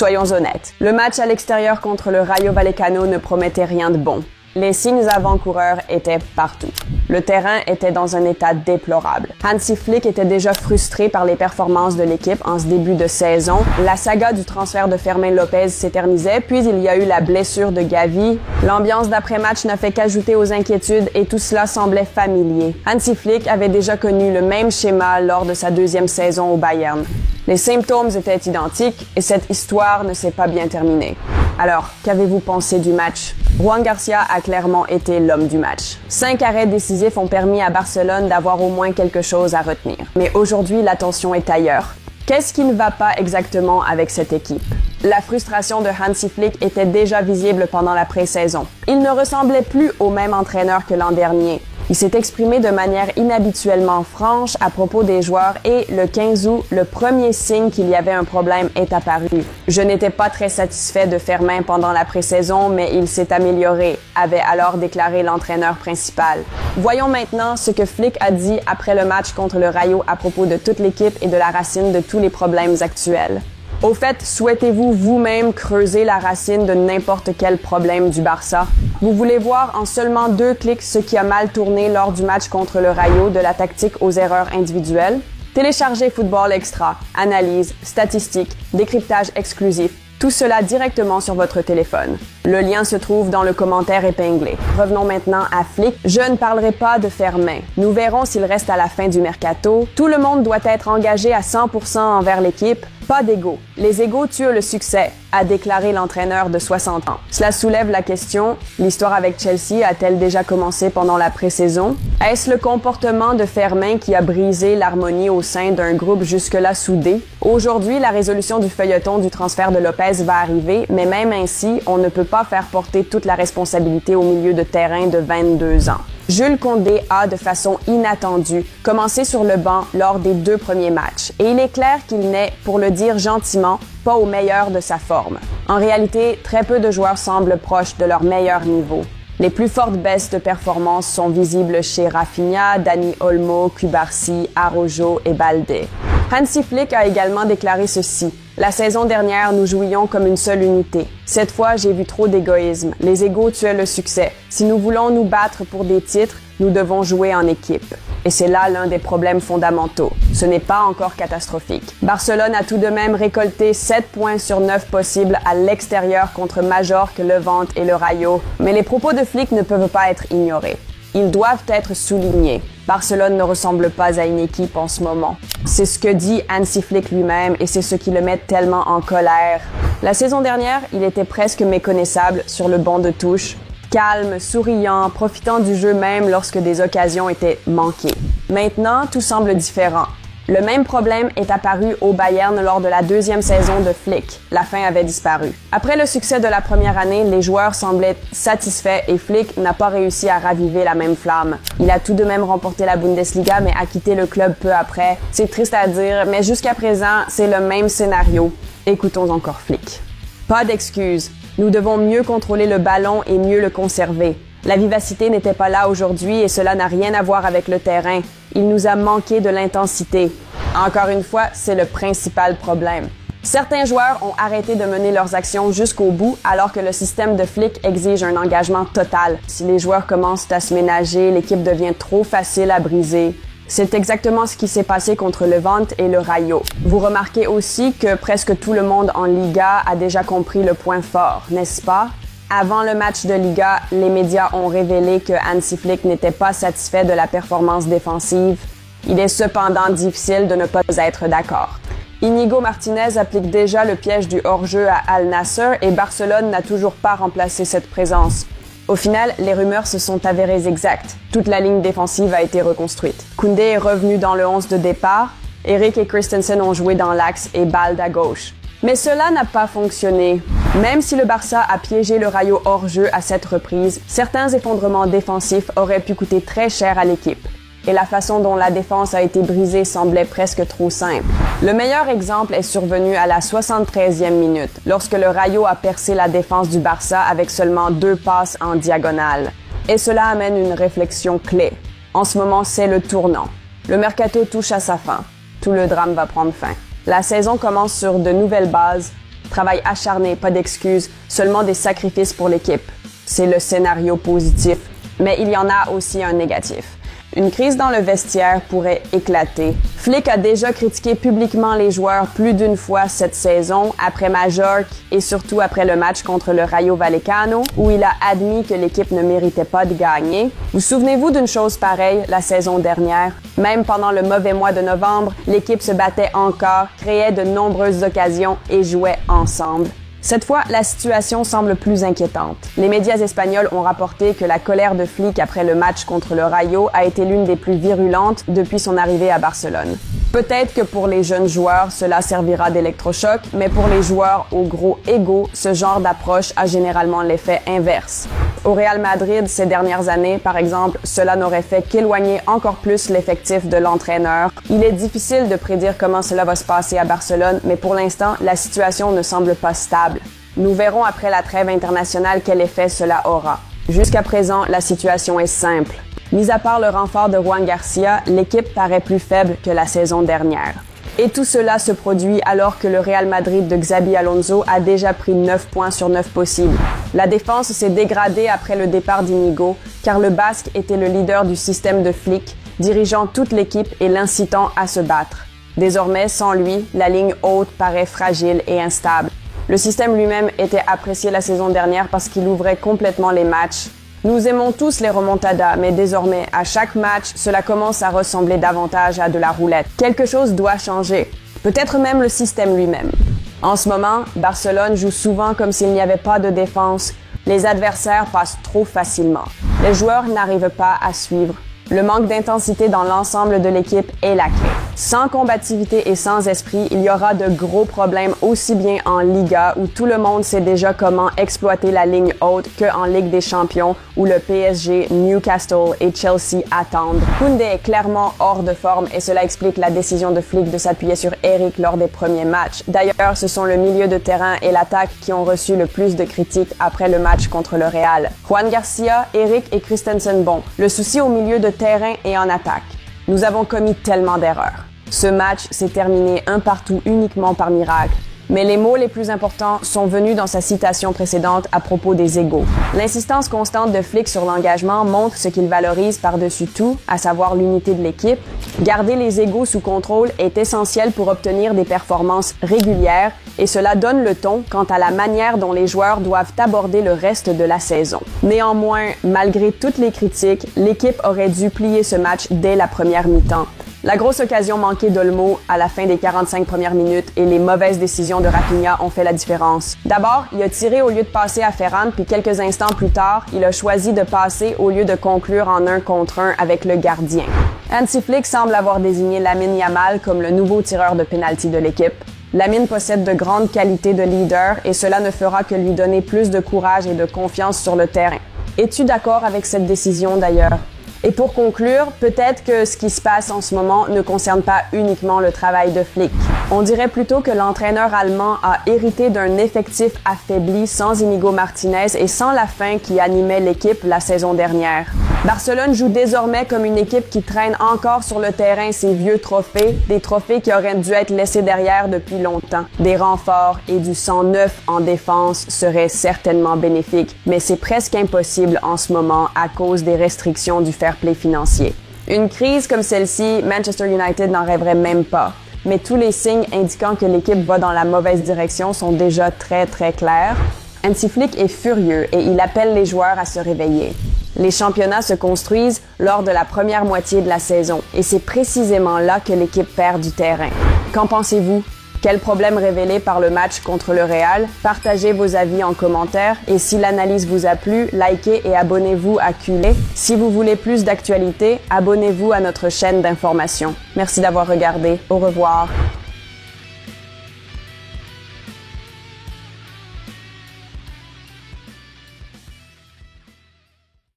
Soyons honnêtes, le match à l'extérieur contre le Rayo Vallecano ne promettait rien de bon. Les signes avant-coureurs étaient partout. Le terrain était dans un état déplorable. Hansi Flick était déjà frustré par les performances de l'équipe en ce début de saison. La saga du transfert de Fermín López s'éternisait, puis il y a eu la blessure de Gavi. L'ambiance d'après-match n'a fait qu'ajouter aux inquiétudes et tout cela semblait familier. Hansi Flick avait déjà connu le même schéma lors de sa deuxième saison au Bayern. Les symptômes étaient identiques et cette histoire ne s'est pas bien terminée. Alors, qu'avez-vous pensé du match? Ruan Garcia a clairement été l'homme du match. 5 arrêts décisifs ont permis à Barcelone d'avoir au moins quelque chose à retenir. Mais aujourd'hui, l'attention est ailleurs. Qu'est-ce qui ne va pas exactement avec cette équipe? La frustration de Hansi Flick était déjà visible pendant la pré-saison. Il ne ressemblait plus au même entraîneur que l'an dernier. Il s'est exprimé de manière inhabituellement franche à propos des joueurs et le 15 août, le premier signe qu'il y avait un problème est apparu. Je n'étais pas très satisfait de Fermín pendant la pré-saison, mais il s'est amélioré, avait alors déclaré l'entraîneur principal. Voyons maintenant ce que Flick a dit après le match contre le Rayo à propos de toute l'équipe et de la racine de tous les problèmes actuels. Au fait, souhaitez-vous vous-même creuser la racine de n'importe quel problème du Barça? Vous voulez voir en seulement 2 clics ce qui a mal tourné lors du match contre le Rayo, de la tactique aux erreurs individuelles? Téléchargez Football Extra, analyse, statistiques, décryptage exclusif, tout cela directement sur votre téléphone. Le lien se trouve dans le commentaire épinglé. Revenons maintenant à Flick. Je ne parlerai pas de Fermín. Nous verrons s'il reste à la fin du mercato. Tout le monde doit être engagé à 100% envers l'équipe. Pas d'ego. Les égos tuent le succès, a déclaré l'entraîneur de 60 ans. Cela soulève la question, l'histoire avec Chelsea a-t-elle déjà commencé pendant la pré-saison? Est-ce le comportement de Fermín qui a brisé l'harmonie au sein d'un groupe jusque-là soudé? Aujourd'hui, la résolution du feuilleton du transfert de Lopez va arriver, mais même ainsi, on ne peut pas faire porter toute la responsabilité au milieu de terrain de 22 ans. Jules Koundé a, de façon inattendue, commencé sur le banc lors des 2 premiers matchs. Et il est clair qu'il n'est, pour le dire gentiment, pas au meilleur de sa forme. En réalité, très peu de joueurs semblent proches de leur meilleur niveau. Les plus fortes baisses de performance sont visibles chez Rafinha, Dani Olmo, Cubarsí, Araujo et Baldé. Hansi Flick a également déclaré ceci. La saison dernière, nous jouions comme une seule unité. Cette fois, j'ai vu trop d'égoïsme. Les égos tuaient le succès. Si nous voulons nous battre pour des titres, nous devons jouer en équipe. Et c'est là l'un des problèmes fondamentaux. Ce n'est pas encore catastrophique. Barcelone a tout de même récolté 7 points sur 9 possibles à l'extérieur contre Majorque, Levante et le Rayo. Mais les propos de Flick ne peuvent pas être ignorés. Ils doivent être soulignés. Barcelone ne ressemble pas à une équipe en ce moment. C'est ce que dit Hansi Flick lui-même et c'est ce qui le met tellement en colère. La saison dernière, il était presque méconnaissable sur le banc de touche. Calme, souriant, profitant du jeu même lorsque des occasions étaient manquées. Maintenant, tout semble différent. Le même problème est apparu au Bayern lors de la 2e saison de Flick. La fin avait disparu. Après le succès de la première année, les joueurs semblaient satisfaits et Flick n'a pas réussi à raviver la même flamme. Il a tout de même remporté la Bundesliga mais a quitté le club peu après. C'est triste à dire, mais jusqu'à présent, c'est le même scénario. Écoutons encore Flick. Pas d'excuses. Nous devons mieux contrôler le ballon et mieux le conserver. La vivacité n'était pas là aujourd'hui et cela n'a rien à voir avec le terrain. Il nous a manqué de l'intensité. Encore une fois, c'est le principal problème. Certains joueurs ont arrêté de mener leurs actions jusqu'au bout alors que le système de Flick exige un engagement total. Si les joueurs commencent à se ménager, l'équipe devient trop facile à briser. C'est exactement ce qui s'est passé contre Levante et le Rayo. Vous remarquez aussi que presque tout le monde en Liga a déjà compris le point fort, n'est-ce pas? Avant le match de Liga, les médias ont révélé que Hansi Flick n'était pas satisfait de la performance défensive. Il est cependant difficile de ne pas être d'accord. Inigo Martinez applique déjà le piège du hors-jeu à Al Nassr et Barcelone n'a toujours pas remplacé cette présence. Au final, les rumeurs se sont avérées exactes. Toute la ligne défensive a été reconstruite. Koundé est revenu dans le 11 de départ, Eric et Christensen ont joué dans l'axe et Balde à gauche. Mais cela n'a pas fonctionné. Même si le Barça a piégé le Rayo hors jeu à cette reprise, certains effondrements défensifs auraient pu coûter très cher à l'équipe. Et la façon dont la défense a été brisée semblait presque trop simple. Le meilleur exemple est survenu à la 73e minute, lorsque le Rayo a percé la défense du Barça avec seulement 2 passes en diagonale. Et cela amène une réflexion clé. En ce moment, c'est le tournant. Le mercato touche à sa fin. Tout le drame va prendre fin. La saison commence sur de nouvelles bases. Travail acharné, pas d'excuses, seulement des sacrifices pour l'équipe. C'est le scénario positif, mais il y en a aussi un négatif. Une crise dans le vestiaire pourrait éclater. Flick a déjà critiqué publiquement les joueurs plus d'une fois cette saison, après Majorque et surtout après le match contre le Rayo Vallecano, où il a admis que l'équipe ne méritait pas de gagner. Vous souvenez-vous d'une chose pareille la saison dernière? Même pendant le mauvais mois de novembre, l'équipe se battait encore, créait de nombreuses occasions et jouait ensemble. Cette fois, la situation semble plus inquiétante. Les médias espagnols ont rapporté que la colère de Flick après le match contre le Rayo a été l'une des plus virulentes depuis son arrivée à Barcelone. Peut-être que pour les jeunes joueurs, cela servira d'électrochoc, mais pour les joueurs au gros ego, ce genre d'approche a généralement l'effet inverse. Au Real Madrid, ces dernières années, par exemple, cela n'aurait fait qu'éloigner encore plus l'effectif de l'entraîneur. Il est difficile de prédire comment cela va se passer à Barcelone, mais pour l'instant, la situation ne semble pas stable. Nous verrons après la trêve internationale quel effet cela aura. Jusqu'à présent, la situation est simple. Mis à part le renfort de Juan Garcia, l'équipe paraît plus faible que la saison dernière. Et tout cela se produit alors que le Real Madrid de Xabi Alonso a déjà pris 9 points sur 9 possibles. La défense s'est dégradée après le départ d'Inigo, car le Basque était le leader du système de Flick, dirigeant toute l'équipe et l'incitant à se battre. Désormais, sans lui, la ligne haute paraît fragile et instable. Le système lui-même était apprécié la saison dernière parce qu'il ouvrait complètement les matchs. Nous aimons tous les remontadas, mais désormais, à chaque match, cela commence à ressembler davantage à de la roulette. Quelque chose doit changer. Peut-être même le système lui-même. En ce moment, Barcelone joue souvent comme s'il n'y avait pas de défense. Les adversaires passent trop facilement. Les joueurs n'arrivent pas à suivre. Le manque d'intensité dans l'ensemble de l'équipe est la clé. Sans combativité et sans esprit, il y aura de gros problèmes aussi bien en Liga, où tout le monde sait déjà comment exploiter la ligne haute, qu'en Ligue des Champions, où le PSG, Newcastle et Chelsea attendent. Koundé est clairement hors de forme et cela explique la décision de Flick de s'appuyer sur Eric lors des premiers matchs. D'ailleurs, ce sont le milieu de terrain et l'attaque qui ont reçu le plus de critiques après le match contre le Real. Juan Garcia, Eric et Christensen bon. Le souci au milieu de terrain et en attaque. Nous avons commis tellement d'erreurs. Ce match s'est terminé un partout uniquement par miracle. Mais les mots les plus importants sont venus dans sa citation précédente à propos des égos. L'insistance constante de Flick sur l'engagement montre ce qu'il valorise par-dessus tout, à savoir l'unité de l'équipe. Garder les égos sous contrôle est essentiel pour obtenir des performances régulières et cela donne le ton quant à la manière dont les joueurs doivent aborder le reste de la saison. Néanmoins, malgré toutes les critiques, l'équipe aurait dû plier ce match dès la première mi-temps. La grosse occasion manquée d'Olmo à la fin des 45 premières minutes et les mauvaises décisions de Rafinha ont fait la différence. D'abord, il a tiré au lieu de passer à Ferran, puis quelques instants plus tard, il a choisi de passer au lieu de conclure en 1 contre 1 avec le gardien. Hansi Flick semble avoir désigné Lamine Yamal comme le nouveau tireur de pénalty de l'équipe. Lamine possède de grandes qualités de leader et cela ne fera que lui donner plus de courage et de confiance sur le terrain. Es-tu d'accord avec cette décision d'ailleurs? Et pour conclure, peut-être que ce qui se passe en ce moment ne concerne pas uniquement le travail de Flick. On dirait plutôt que l'entraîneur allemand a hérité d'un effectif affaibli sans Inigo Martinez et sans la faim qui animait l'équipe la saison dernière. Barcelone joue désormais comme une équipe qui traîne encore sur le terrain ses vieux trophées, des trophées qui auraient dû être laissés derrière depuis longtemps. Des renforts et du sang neuf en défense seraient certainement bénéfiques, mais c'est presque impossible en ce moment à cause des restrictions du fair play financier. Une crise comme celle-ci, Manchester United n'en rêverait même pas. Mais tous les signes indiquant que l'équipe va dans la mauvaise direction sont déjà très clairs. Hansi Flick est furieux et il appelle les joueurs à se réveiller. Les championnats se construisent lors de la première moitié de la saison et c'est précisément là que l'équipe perd du terrain. Qu'en pensez-vous? Quel problème révélé par le match contre le Real? Partagez vos avis en commentaire et si l'analyse vous a plu, likez et abonnez-vous à QLE. Si vous voulez plus d'actualités, abonnez-vous à notre chaîne d'information. Merci d'avoir regardé. Au revoir.